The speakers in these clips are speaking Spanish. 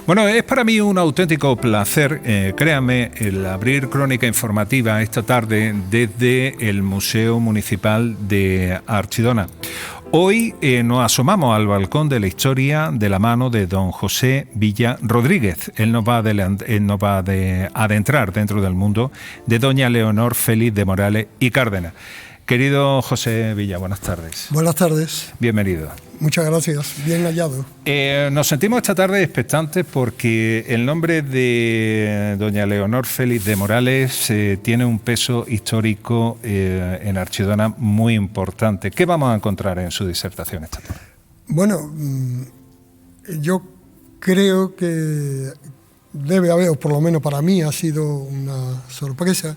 Bueno, es para mí un auténtico placer, créanme, el abrir Crónica Informativa esta tarde desde el Museo Municipal de Archidona. Hoy nos asomamos al balcón de la historia de la mano de don José Villa Rodríguez. Él nos va a adentrar dentro del mundo de doña Leonor Félix de Morales y Cárdenas. Querido José Villa, buenas tardes. Buenas tardes. Bienvenido. Muchas gracias, bien hallado. Nos sentimos esta tarde expectantes porque el nombre de doña Leonor Félix de Morales tiene un peso histórico en Archidona muy importante. ¿Qué vamos a encontrar en su disertación esta tarde? Bueno, yo creo que debe haber, o por lo menos para mí ha sido una sorpresa.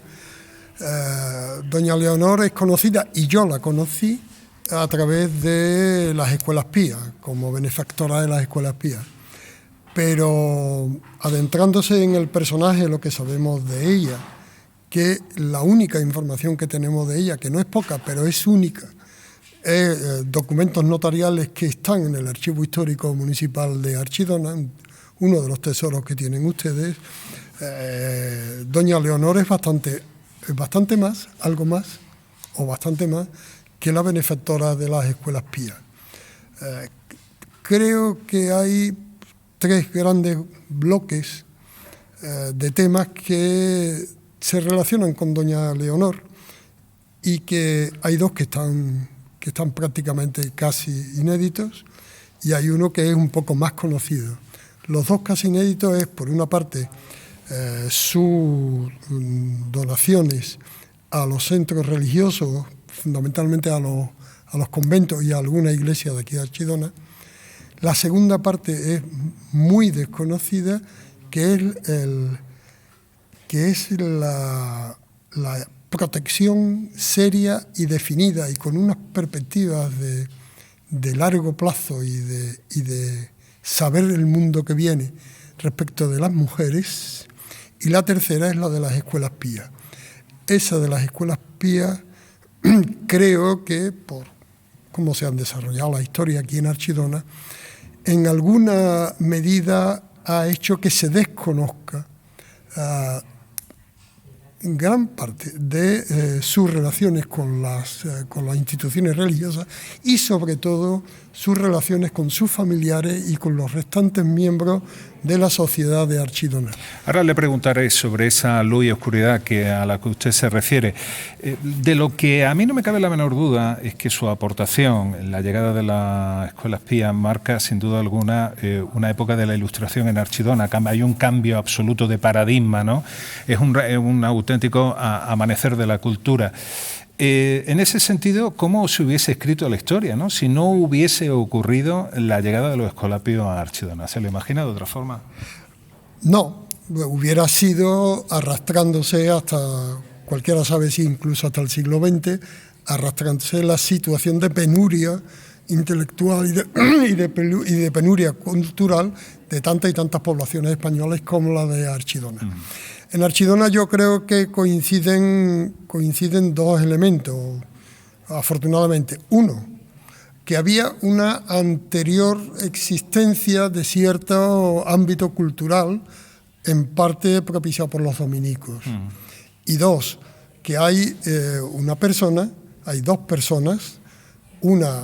Doña Leonor es conocida, y yo la conocí a través de las escuelas pías, como benefactora de las escuelas pías. Pero adentrándose en el personaje, lo que sabemos de ella, que la única información que tenemos de ella, que no es poca, pero es única, es documentos notariales que están en el Archivo Histórico Municipal de Archidona, uno de los tesoros que tienen ustedes. Doña Leonor es bastante más, algo más, o bastante más, que la benefactora de las escuelas pías. Creo que hay tres grandes bloques de temas que se relacionan con doña Leonor y que hay dos que están prácticamente casi inéditos y hay uno que es un poco más conocido. Los dos casi inéditos es, por una parte, sus donaciones a los centros religiosos, fundamentalmente a los conventos y a alguna iglesia de aquí de Archidona. La segunda parte es muy desconocida, que es la protección seria y definida y con unas perspectivas de largo plazo y de saber el mundo que viene respecto de las mujeres. Y la tercera es la de las escuelas pías. Esa de las escuelas pías, creo que por cómo se han desarrollado la historia aquí en Archidona, en alguna medida ha hecho que se desconozca en gran parte de sus relaciones con las instituciones religiosas y sobre todo sus relaciones con sus familiares y con los restantes miembros de la sociedad de Archidona. Ahora le preguntaré sobre esa luz y oscuridad a la que usted se refiere. De lo que a mí no me cabe la menor duda es que su aportación, la llegada de las escuelas pías, marca sin duda alguna una época de la Ilustración en Archidona. Hay un cambio absoluto de paradigma, ¿no? Es un auténtico amanecer de la cultura. En ese sentido, ¿cómo se hubiese escrito la historia, ¿no? Si no hubiese ocurrido la llegada de los escolapios a Archidona? ¿Se lo imagina de otra forma? No, hubiera sido arrastrándose hasta, cualquiera sabe si incluso hasta el siglo XX, arrastrándose la situación de penuria intelectual y de penuria cultural de tantas y tantas poblaciones españolas como la de Archidona. En Archidona yo creo que coinciden dos elementos, afortunadamente. Uno, que había una anterior existencia de cierto ámbito cultural, en parte propiciado por los dominicos. Y dos, que hay hay dos personas, una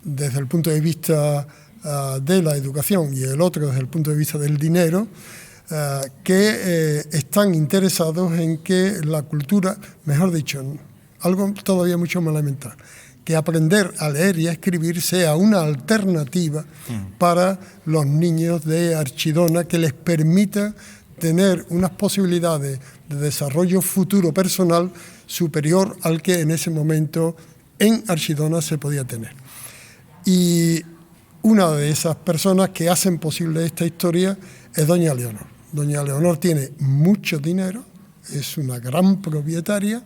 desde el punto de vista de la educación y el otro desde el punto de vista del dinero, que están interesados en que la cultura, mejor dicho, algo todavía mucho más elemental, que aprender a leer y a escribir sea una alternativa para los niños de Archidona, que les permita tener unas posibilidades de desarrollo futuro personal superior al que en ese momento en Archidona se podía tener. Y una de esas personas que hacen posible esta historia es doña Leonor. Doña Leonor tiene mucho dinero, es una gran propietaria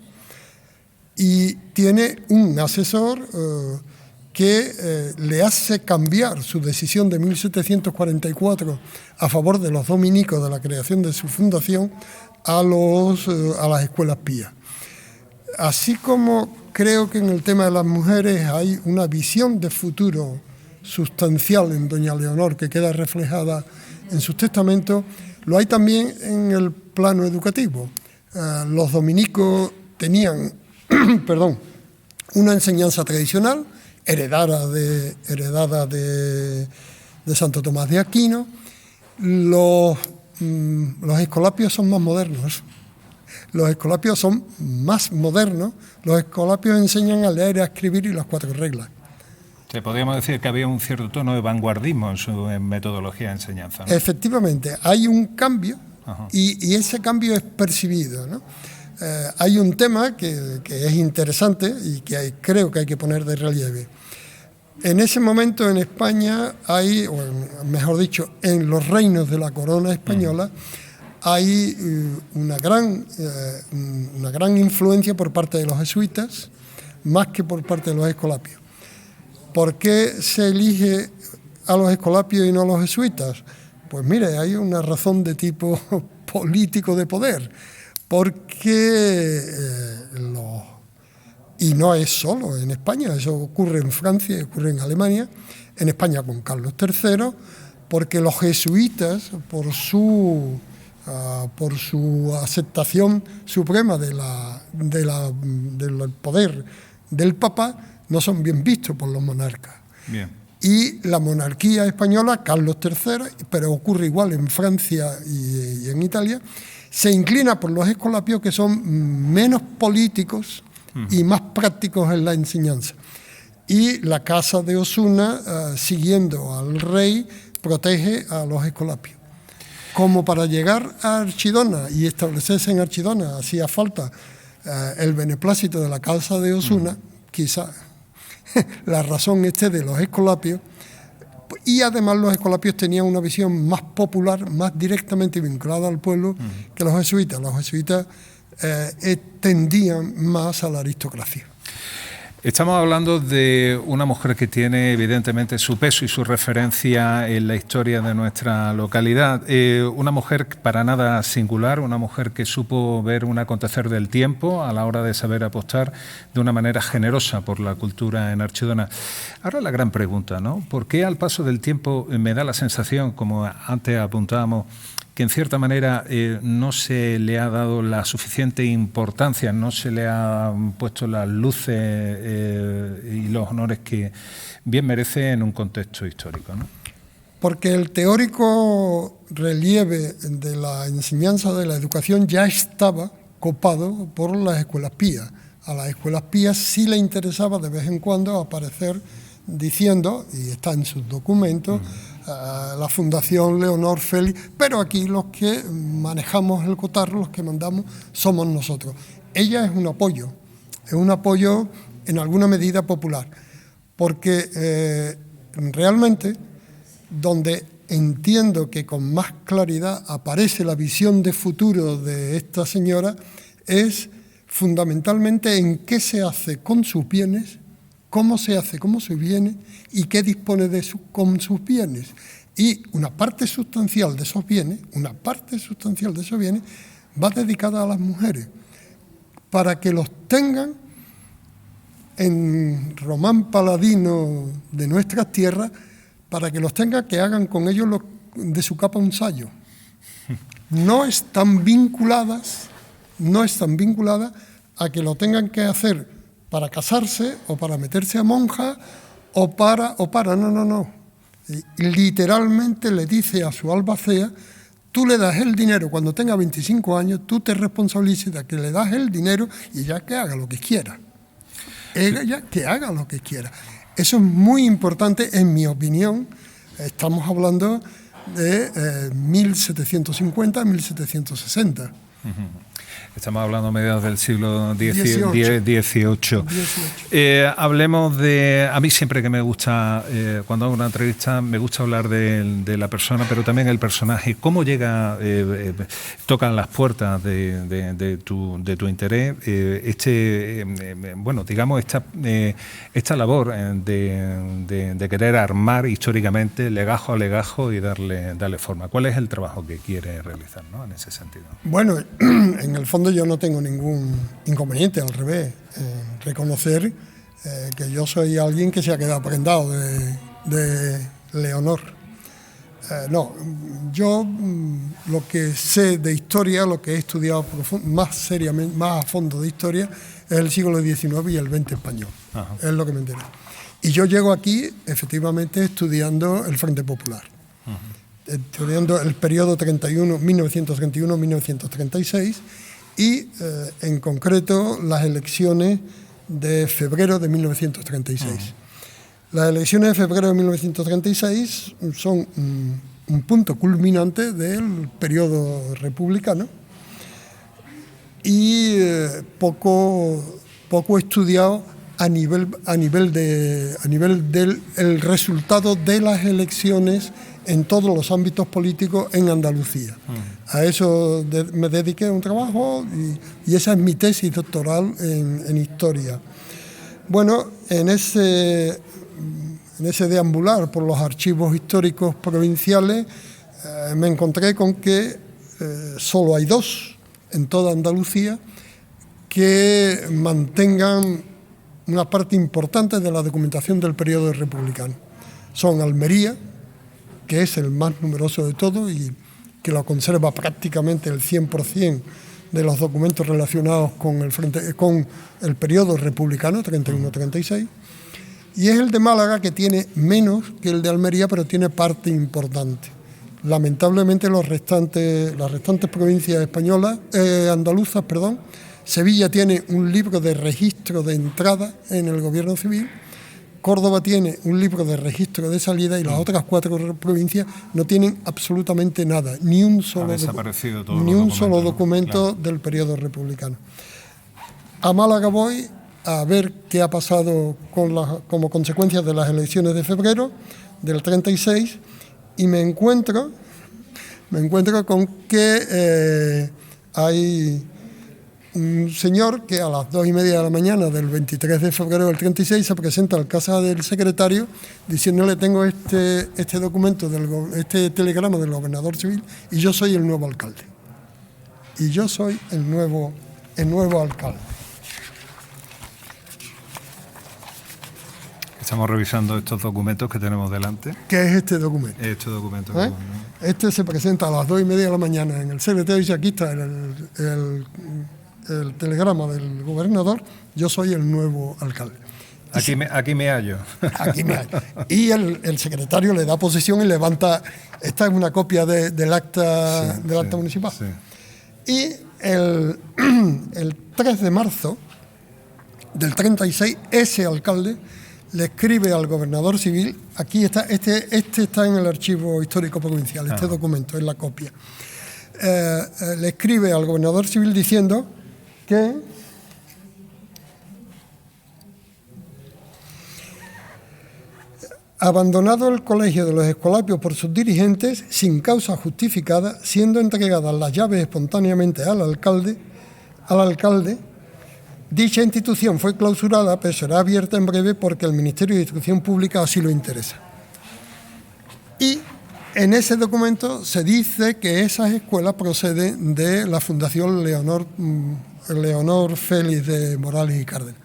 y tiene un asesor que le hace cambiar su decisión de 1744 a favor de los dominicos de la creación de su fundación a las escuelas pías. Así como creo que en el tema de las mujeres hay una visión de futuro sustancial en doña Leonor que queda reflejada en sus testamentos, lo hay también en el plano educativo. Los dominicos tenían perdón, una enseñanza tradicional heredada de Santo Tomás de Aquino. Los escolapios son más modernos. Los escolapios son más modernos. Los escolapios enseñan a leer, a escribir y las 4 reglas. Podríamos decir que había un cierto tono de vanguardismo en su metodología de enseñanza, ¿no? Efectivamente, hay un cambio y ese cambio es percibido, ¿no? Hay un tema que es interesante y que creo que hay que poner de relieve. En ese momento en España hay, o mejor dicho, en los reinos de la corona española, hay una gran influencia por parte de los jesuitas, más que por parte de los escolapios. ¿Por qué se elige a los escolapios y no a los jesuitas? Pues mire, hay una razón de tipo político de poder, porque y no es solo en España, eso ocurre en Francia y ocurre en Alemania, en España con Carlos III, porque los jesuitas, por su aceptación suprema del poder del Papa, no son bien vistos por los monarcas. Bien. Y la monarquía española, Carlos III, pero ocurre igual en Francia y en Italia, se inclina por los escolapios, que son menos políticos y más prácticos en la enseñanza. Y la casa de Osuna, siguiendo al rey, protege a los escolapios. Como para llegar a Archidona y establecerse en Archidona hacía falta el beneplácito de la casa de Osuna, quizá la razón esté de los escolapios, y además los escolapios tenían una visión más popular, más directamente vinculada al pueblo que los jesuitas. Los jesuitas tendían más a la aristocracia. Estamos hablando de una mujer que tiene evidentemente su peso y su referencia en la historia de nuestra localidad. Una mujer para nada singular, una mujer que supo ver un acontecer del tiempo a la hora de saber apostar de una manera generosa por la cultura en Archidona. Ahora la gran pregunta, ¿no? ¿Por qué al paso del tiempo me da la sensación, como antes apuntábamos, que en cierta manera no se le ha dado la suficiente importancia, no se le han puesto las luces y los honores que bien merece en un contexto histórico, ¿no? Porque el teórico relieve de la enseñanza de la educación ya estaba copado por las escuelas pías. A las escuelas pías sí le interesaba de vez en cuando aparecer diciendo, y está en sus documentos, la Fundación Leonor Félix, pero aquí los que manejamos el cotarro, los que mandamos, somos nosotros. Ella es un apoyo en alguna medida popular, porque realmente donde entiendo que con más claridad aparece la visión de futuro de esta señora es fundamentalmente en qué se hace con sus bienes, cómo se hace con sus bienes y qué dispone con sus bienes. Y una parte sustancial de esos bienes, va dedicada a las mujeres, para que los tengan en Román Paladino de nuestras tierras, para que los tengan, que hagan con ellos de su capa un sayo. No están vinculadas a que lo tengan que hacer para casarse o para meterse a monja no. Literalmente le dice a su albacea, tú le das el dinero cuando tenga 25 años, tú te responsabilizas de que le das el dinero y ella que haga lo que quiera. Ella que haga lo que quiera. Eso es muy importante, en mi opinión. Estamos hablando de 1750, 1760. Estamos hablando a mediados del siglo XVIII. Hablemos de... A mí siempre que me gusta, cuando hago una entrevista, me gusta hablar de la persona, pero también el personaje. ¿Cómo llega, tocan las puertas de tu interés esta labor de querer armar históricamente legajo a legajo y darle forma? ¿Cuál es el trabajo que quieres realizar, ¿no?, en ese sentido? Bueno, en el fondo yo no tengo ningún inconveniente, al revés, reconocer que yo soy alguien que se ha quedado prendado de Leonor. No, yo lo que sé de historia, lo que he estudiado más seriamente, más a fondo de historia, es el siglo XIX y el XX español. Ajá. Es lo que me entera. Y yo llego aquí, efectivamente, estudiando el Frente Popular. Ajá. Estudiando el periodo 1931-1936 y, en concreto, las elecciones de febrero de 1936. Ajá. Las elecciones de febrero de 1936 son un punto culminante del periodo republicano y poco estudiado a nivel del el resultado de las elecciones en todos los ámbitos políticos en Andalucía. A eso me dediqué a un trabajo y esa es mi tesis doctoral en historia. Bueno, en ese deambular por los archivos históricos provinciales me encontré con que solo hay dos en toda Andalucía que mantengan una parte importante de la documentación del periodo republicano. Son Almería, que es el más numeroso de todos y que lo conserva prácticamente el 100% de los documentos relacionados con el periodo republicano, 31-36, y es el de Málaga, que tiene menos que el de Almería, pero tiene parte importante. Lamentablemente las restantes provincias españolas, andaluzas, Sevilla tiene un libro de registro de entrada en el gobierno civil, Córdoba tiene un libro de registro de salida y las otras 4 provincias no tienen absolutamente nada, ni un solo documento del periodo republicano. A Málaga voy a ver qué ha pasado como consecuencia de las elecciones de febrero del 36 y me encuentro con que hay un señor que a las 2:30 de la mañana del 23 de febrero del 36 se presenta al casa del secretario diciéndole: tengo este documento, este telegrama del gobernador civil y yo soy el nuevo alcalde. Y yo soy el nuevo alcalde. Estamos revisando estos documentos que tenemos delante. ¿Qué es este documento? Este documento. Este se presenta a las 2:30 de la mañana en el secretario y dice: aquí está el telegrama del gobernador, yo soy el nuevo alcalde. Aquí me hallo. Aquí me hallo. Y el secretario le da posesión y levanta, esta es una copia del acta municipal. Sí. Y el 3 de marzo del 36, ese alcalde le escribe al gobernador civil, aquí está, este está en el archivo histórico provincial, este documento es la copia. Le escribe al gobernador civil diciendo que abandonado el colegio de los Escolapios por sus dirigentes sin causa justificada, siendo entregadas las llaves espontáneamente al alcalde, dicha institución fue clausurada, pero será abierta en breve porque el Ministerio de Instrucción Pública así lo interesa. Y en ese documento se dice que esas escuelas proceden de la Fundación Leonor Félix de Morales y Cárdenas.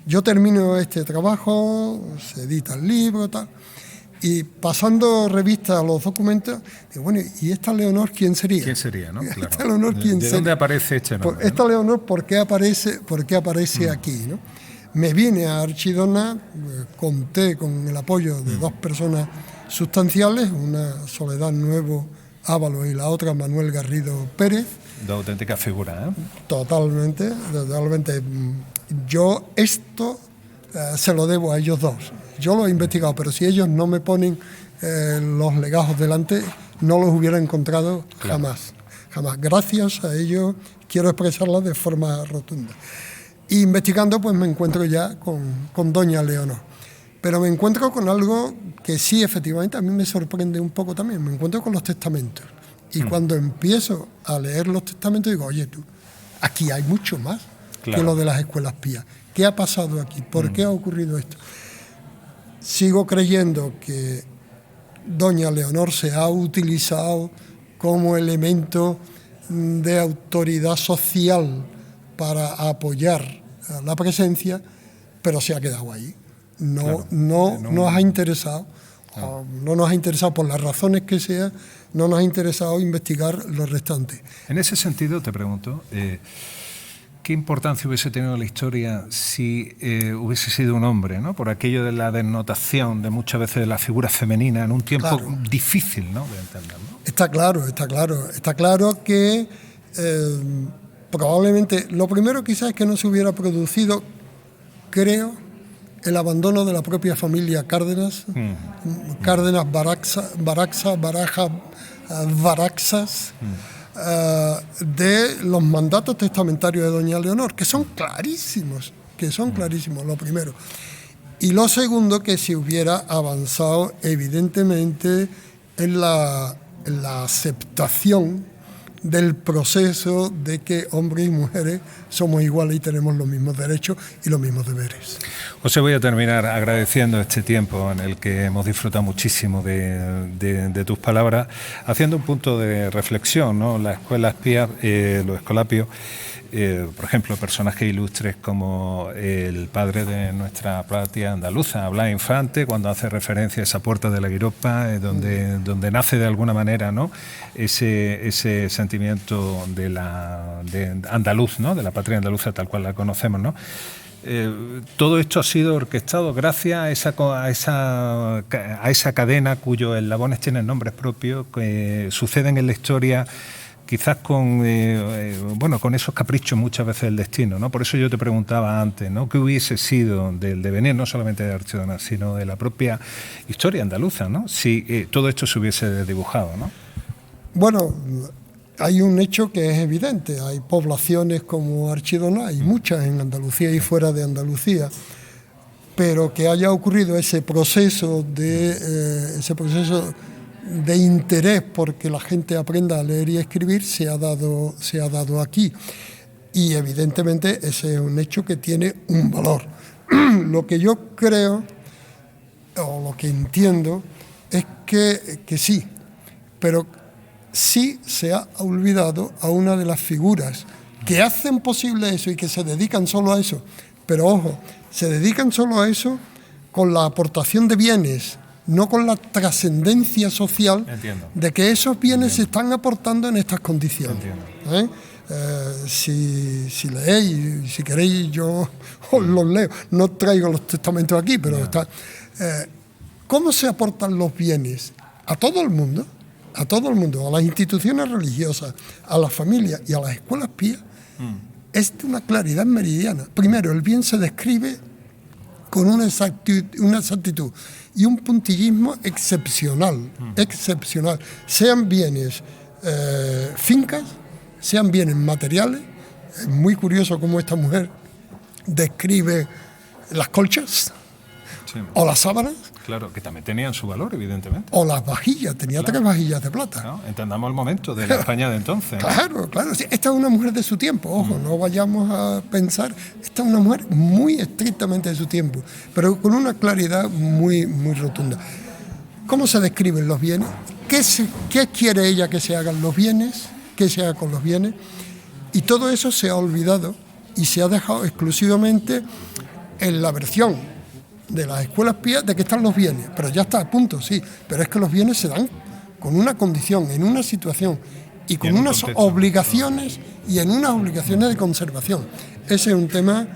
Yo termino este trabajo, se edita el libro, tal, y pasando revista a los documentos, digo, bueno, ¿y esta Leonor quién sería? ¿Quién sería, no? Claro. ¿Esta Leonor quién sería? ¿De dónde aparece este nombre? Esta Leonor, ¿por qué aparece aquí, no? Me vine a Archidona, conté con el apoyo de 2 personas sustanciales, una Soledad Nuevo Ábalos y la otra Manuel Garrido Pérez. 2 auténticas figuras, ¿eh? Totalmente. Yo esto se lo debo a ellos 2. Yo lo he investigado, pero si ellos no me ponen los legajos delante, no los hubiera encontrado jamás. Gracias a ellos quiero expresarlas de forma rotunda. Y investigando, pues me encuentro ya con doña Leonor. Pero me encuentro con algo que sí, efectivamente, a mí me sorprende un poco también. Me encuentro con los testamentos. Y cuando empiezo a leer los testamentos, digo, oye, tú, aquí hay mucho más que lo de las escuelas pías. ¿Qué ha pasado aquí? ¿Por qué ha ocurrido esto? Sigo creyendo que doña Leonor se ha utilizado como elemento de autoridad social para apoyar la presencia, pero se ha quedado ahí. No nos ha interesado o no nos ha interesado por las razones que sea, no nos ha interesado investigar lo restante. En ese sentido, te pregunto, ¿qué importancia hubiese tenido la historia si hubiese sido un hombre, ¿no? Por aquello de la dennotación de muchas veces de la figura femenina en un tiempo difícil, ¿no?, de entender, ¿no? Está claro que probablemente lo primero quizás es que no se hubiera producido, creo, el abandono de la propia familia Cárdenas, Cárdenas, Baraxas, de los mandatos testamentarios de doña Leonor, que son clarísimos, lo primero. Y lo segundo, que se hubiera avanzado evidentemente en la aceptación del proceso de que hombres y mujeres somos iguales y tenemos los mismos derechos y los mismos deberes. José, voy a terminar agradeciendo este tiempo en el que hemos disfrutado muchísimo de tus palabras, haciendo un punto de reflexión, ¿no? La escuela espía, los escolapios, por ejemplo, personajes ilustres como el padre de nuestra patria andaluza, Blas Infante, cuando hace referencia a esa puerta de la Guiropa, donde nace de alguna manera, ¿no?, ese sentimiento de andaluz, ¿no?, de la patria andaluza tal cual la conocemos, ¿no? Todo esto ha sido orquestado gracias a esa cadena cuyos eslabones tienen nombres propios, que suceden en la historia quizás con esos caprichos muchas veces del destino, ¿no? Por eso yo te preguntaba antes, ¿no?, qué hubiese sido del devenir no solamente de Archidona, sino de la propia historia andaluza, ¿no?, si todo esto se hubiese dibujado, ¿no? Bueno, hay un hecho que es evidente, hay poblaciones como Archidona, hay muchas en Andalucía y fuera de Andalucía, pero que haya ocurrido ese proceso de interés porque la gente aprenda a leer y escribir se ha dado aquí, y evidentemente ese es un hecho que tiene un valor. Lo que yo creo o lo que entiendo es que sí, pero sí se ha olvidado a una de las figuras que hacen posible eso y que se dedican solo a eso, pero ojo, se dedican solo a eso con la aportación de bienes, no con la trascendencia social. Entiendo. De que esos bienes se están aportando en estas condiciones. Si leéis, si queréis, yo os los leo. No traigo los testamentos aquí, pero está. ¿Cómo se aportan los bienes? A todo el mundo, a las instituciones religiosas, a las familias y a las escuelas pías, es de una claridad meridiana. Primero, el bien se describe con una exactitud y un puntillismo excepcional, sean bienes fincas, sean bienes materiales. Es muy curioso cómo esta mujer describe las colchas, sí, o las sábanas. Claro, que también tenían su valor, evidentemente. O las vajillas, tenía 3 vajillas de plata. No, entendamos el momento de la España de entonces. Claro. Sí, esta es una mujer de su tiempo, ojo, no vayamos a pensar, esta es una mujer muy estrictamente de su tiempo, pero con una claridad muy, muy rotunda. ¿Cómo se describen los bienes? ¿Qué quiere ella que se hagan los bienes? ¿Qué se haga con los bienes? Y todo eso se ha olvidado y se ha dejado exclusivamente en la versión de las escuelas pías de que están los bienes, pero ya está a punto, sí, pero es que los bienes se dan con una condición, en una situación y con unas obligaciones y en unas obligaciones de conservación. Ese es un tema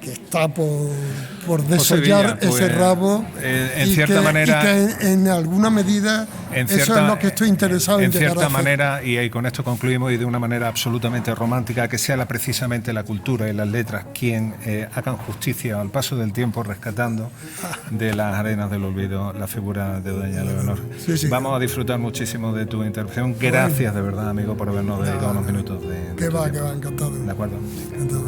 que está por desollar ese rabo en cierta manera, y que en alguna medida eso es lo que estoy interesado en llegar a hacer. En cierta manera, y con esto concluimos, y de una manera absolutamente romántica, que sea precisamente la cultura y las letras quien hagan justicia al paso del tiempo, rescatando de las arenas del olvido la figura de doña Leonor. Sí. Vamos a disfrutar muchísimo de tu intervención. Gracias de verdad, amigo, por habernos dedicado unos minutos de que va, encantado. ¿De acuerdo? Encantado.